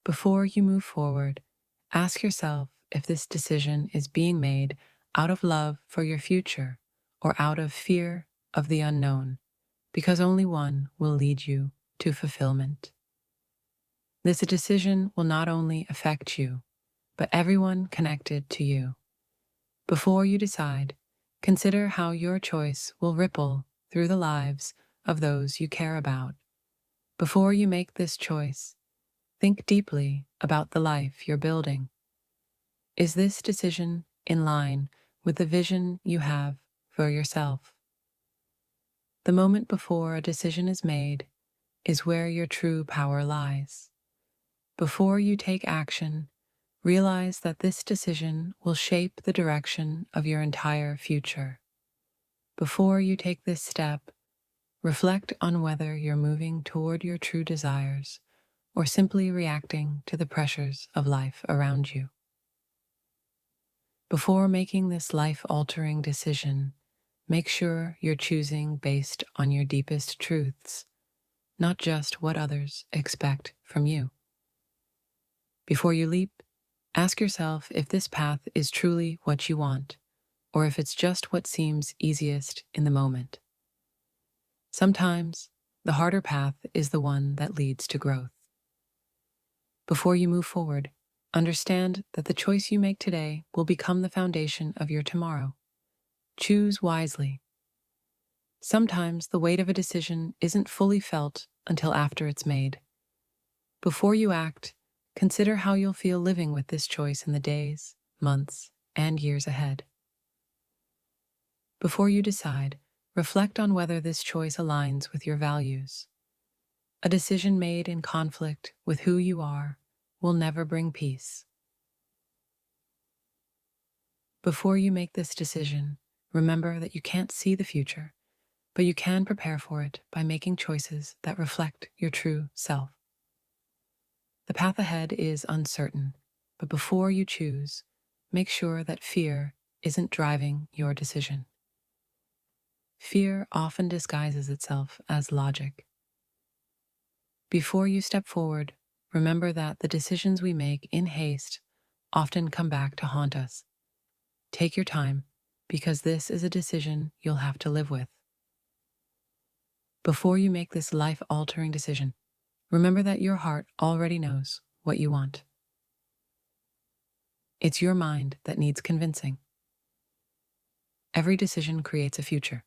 Before you move forward, ask yourself if this decision is being made out of love for your future or out of fear of the unknown, because only one will lead you to fulfillment. This decision will not only affect you, but everyone connected to you. Before you decide, consider how your choice will ripple through the lives of those you care about. Before you make this choice, think deeply about the life you're building. Is this decision in line with the vision you have for yourself? The moment before a decision is made is where your true power lies. Before you take action, realize that this decision will shape the direction of your entire future. Before you take this step, reflect on whether you're moving toward your true desires or simply reacting to the pressures of life around you. Before making this life-altering decision, make sure you're choosing based on your deepest truths, not just what others expect from you. Before you leap, ask yourself if this path is truly what you want, or if it's just what seems easiest in the moment. Sometimes, the harder path is the one that leads to growth. Before you move forward, understand that the choice you make today will become the foundation of your tomorrow. Choose wisely. Sometimes the weight of a decision isn't fully felt until after it's made. Before you act, consider how you'll feel living with this choice in the days, months, and years ahead. Before you decide, reflect on whether this choice aligns with your values. A decision made in conflict with who you are will never bring peace. Before you make this decision, remember that you can't see the future, but you can prepare for it by making choices that reflect your true self. The path ahead is uncertain, but before you choose, make sure that fear isn't driving your decision. Fear often disguises itself as logic. Before you step forward, remember that the decisions we make in haste often come back to haunt us. Take your time, because this is a decision you'll have to live with. Before you make this life-altering decision, remember that your heart already knows what you want. It's your mind that needs convincing. Every decision creates a future.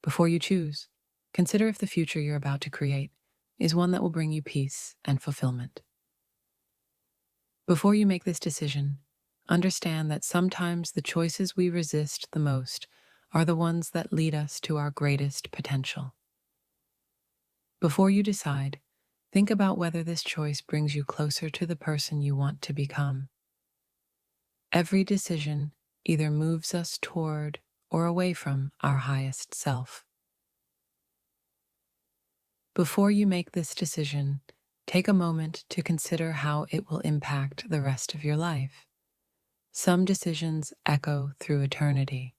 Before you choose, consider if the future you're about to create is one that will bring you peace and fulfillment. Before you make this decision, understand that sometimes the choices we resist the most are the ones that lead us to our greatest potential. Before you decide, think about whether this choice brings you closer to the person you want to become. Every decision either moves us toward or away from our highest self. Before you make this decision, take a moment to consider how it will impact the rest of your life. Some decisions echo through eternity.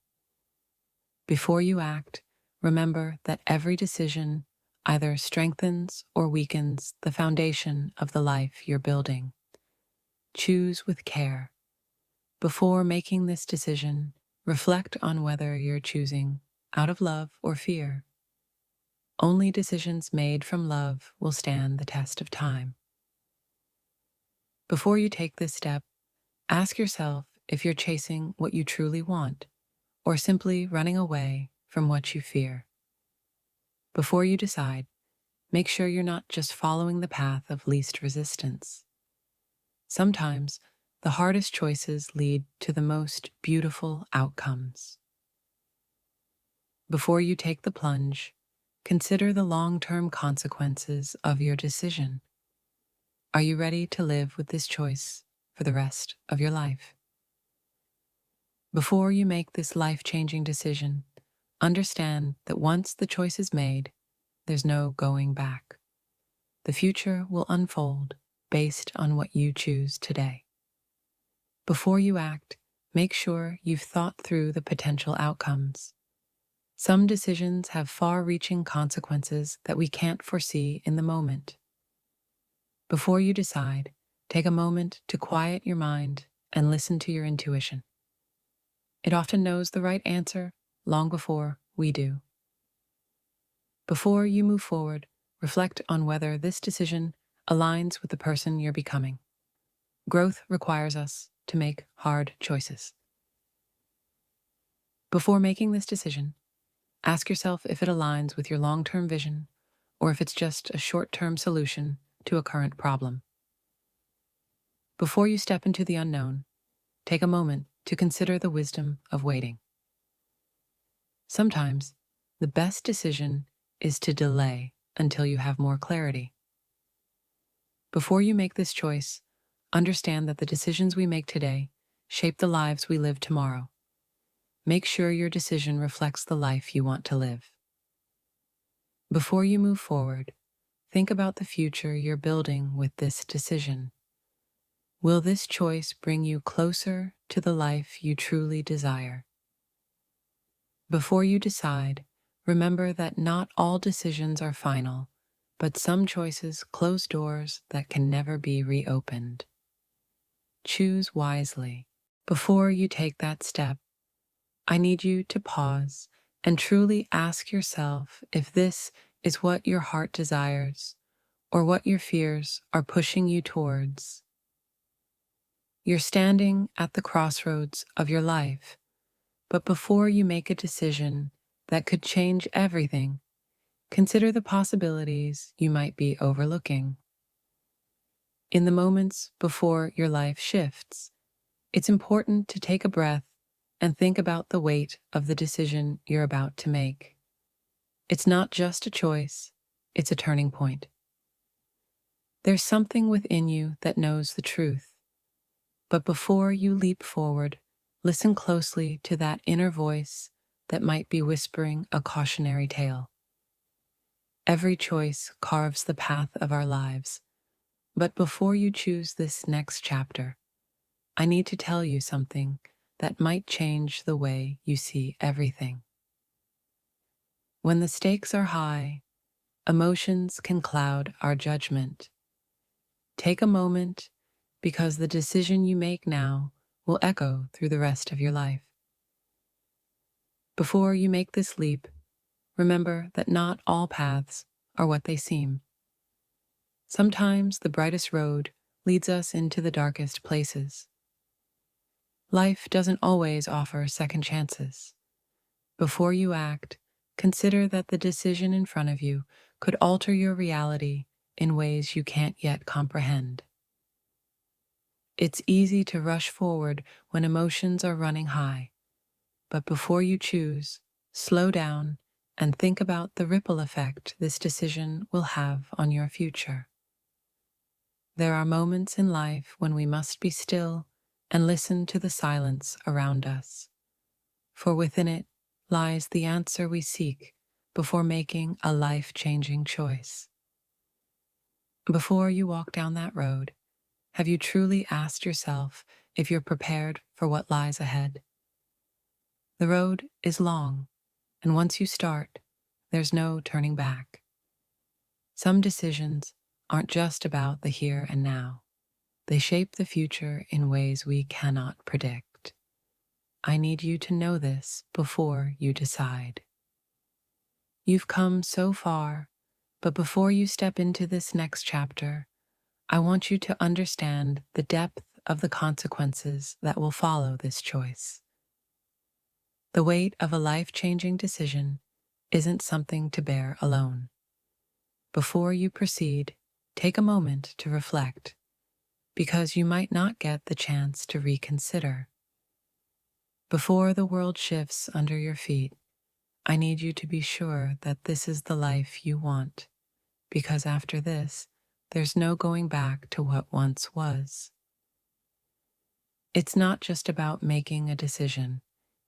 Before you act, remember that every decision either strengthens or weakens the foundation of the life you're building. Choose with care. Before making this decision, reflect on whether you're choosing out of love or fear. Only decisions made from love will stand the test of time. Before you take this step, ask yourself if you're chasing what you truly want or simply running away from what you fear. Before you decide, make sure you're not just following the path of least resistance. Sometimes, the hardest choices lead to the most beautiful outcomes. Before you take the plunge, consider the long-term consequences of your decision. Are you ready to live with this choice for the rest of your life? Before you make this life-changing decision, understand that once the choice is made, there's no going back. The future will unfold based on what you choose today. Before you act, make sure you've thought through the potential outcomes. Some decisions have far-reaching consequences that we can't foresee in the moment. Before you decide, take a moment to quiet your mind and listen to your intuition. It often knows the right answer long before we do. Before you move forward, reflect on whether this decision aligns with the person you're becoming. Growth requires us to make hard choices. Before making this decision, ask yourself if it aligns with your long-term vision or if it's just a short-term solution to a current problem. Before you step into the unknown, take a moment to consider the wisdom of waiting. Sometimes, the best decision is to delay until you have more clarity. Before you make this choice, understand that the decisions we make today shape the lives we live tomorrow. Make sure your decision reflects the life you want to live. Before you move forward, think about the future you're building with this decision. Will this choice bring you closer to the life you truly desire? Before you decide, remember that not all decisions are final, but some choices close doors that can never be reopened. Choose wisely. Before you take that step, I need you to pause and truly ask yourself if this is what your heart desires or what your fears are pushing you towards. You're standing at the crossroads of your life, but before you make a decision that could change everything, consider the possibilities you might be overlooking. In the moments before your life shifts, it's important to take a breath and think about the weight of the decision you're about to make. It's not just a choice, it's a turning point. There's something within you that knows the truth. But before you leap forward, listen closely to that inner voice that might be whispering a cautionary tale. Every choice carves the path of our lives. But before you choose this next chapter, I need to tell you something that might change the way you see everything. When the stakes are high, emotions can cloud our judgment. Take a moment, because the decision you make now will echo through the rest of your life. Before you make this leap, remember that not all paths are what they seem. Sometimes the brightest road leads us into the darkest places. Life doesn't always offer second chances. Before you act, consider that the decision in front of you could alter your reality in ways you can't yet comprehend. It's easy to rush forward when emotions are running high, but before you choose, slow down and think about the ripple effect this decision will have on your future. There are moments in life when we must be still and listen to the silence around us, for within it lies the answer we seek before making a life-changing choice. Before you walk down that road, have you truly asked yourself if you're prepared for what lies ahead? The road is long, and once you start, there's no turning back. Some decisions aren't just about the here and now. They shape the future in ways we cannot predict. I need you to know this before you decide. You've come so far, but before you step into this next chapter, I want you to understand the depth of the consequences that will follow this choice. The weight of a life-changing decision isn't something to bear alone. Before you proceed, take a moment to reflect, because you might not get the chance to reconsider. Before the world shifts under your feet, I need you to be sure that this is the life you want, because after this, there's no going back to what once was. It's not just about making a decision.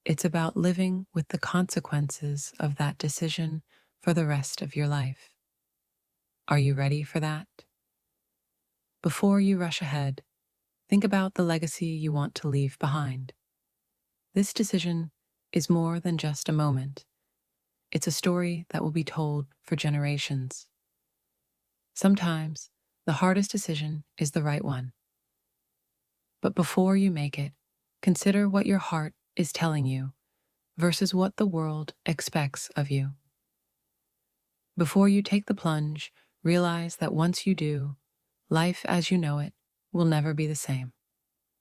It's about living with the consequences of that decision for the rest of your life. Are you ready for that? Before you rush ahead, think about the legacy you want to leave behind. This decision is more than just a moment. It's a story that will be told for generations. Sometimes, the hardest decision is the right one. But before you make it, consider what your heart is telling you versus what the world expects of you. Before you take the plunge, realize that once you do, life as you know it will never be the same.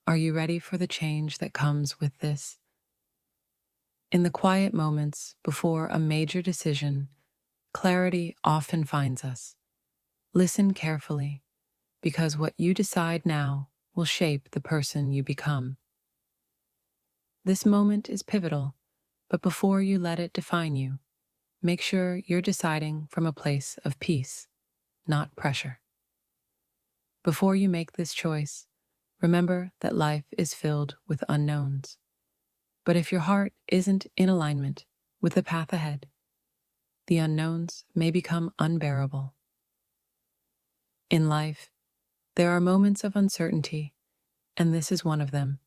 Are you ready for the change that comes with this? In the quiet moments before a major decision, clarity often finds us. Listen carefully, because what you decide now will shape the person you become. This moment is pivotal, but before you let it define you, make sure you're deciding from a place of peace, not pressure. Before you make this choice, remember that life is filled with unknowns. But if your heart isn't in alignment with the path ahead, the unknowns may become unbearable. In life, there are moments of uncertainty, and this is one of them.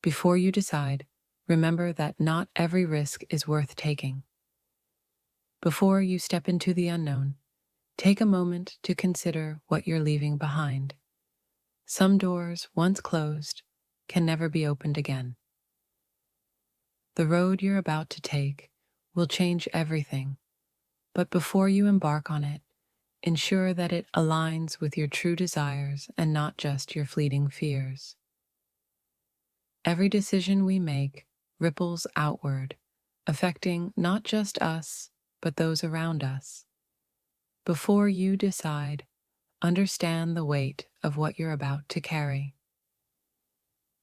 Before you decide, remember that not every risk is worth taking. Before you step into the unknown, take a moment to consider what you're leaving behind. Some doors, once closed, can never be opened again. The road you're about to take will change everything, but before you embark on it, ensure that it aligns with your true desires and not just your fleeting fears. Every decision we make ripples outward, affecting not just us, but those around us. Before you decide, understand the weight of what you're about to carry.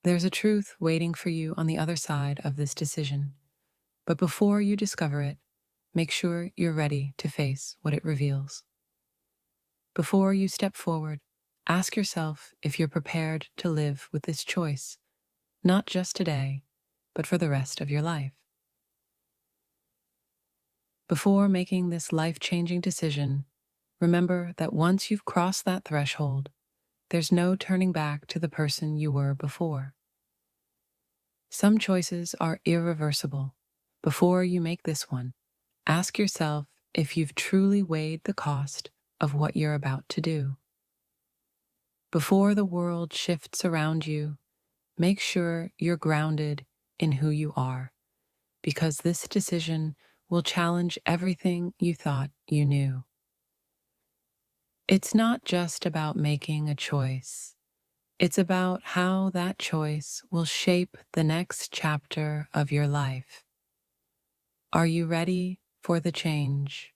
There's a truth waiting for you on the other side of this decision, but before you discover it, make sure you're ready to face what it reveals. Before you step forward, ask yourself if you're prepared to live with this choice, not just today, but for the rest of your life. Before making this life-changing decision, remember that once you've crossed that threshold, there's no turning back to the person you were before. Some choices are irreversible. Before you make this one, ask yourself if you've truly weighed the cost of what you're about to do. Before the world shifts around you, make sure you're grounded in who you are, because this decision will challenge everything you thought you knew. It's not just about making a choice. It's about how that choice will shape the next chapter of your life. Are you ready for the change?